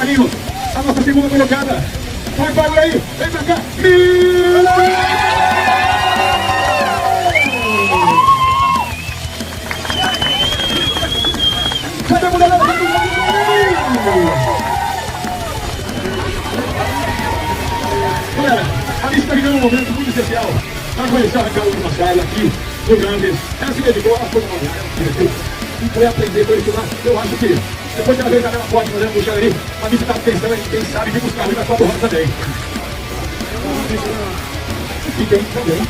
carinho a nossa segunda colocada. Vai, vai aí, vem pra cá. Cadê a mulherada? Galera, a Miss está vivendo um momento muito especial. Nós conhecemos a Carol de Machado aqui no Grandes. Ela se dedicou, ela foi uma mulher, e foi aprender, foi estudar. Eu acho que depois que ela veio na minha foto, fazendo puxar ali, a Miss está pensando em quem sabe de buscar ali na Copa Rosa também. E quem também.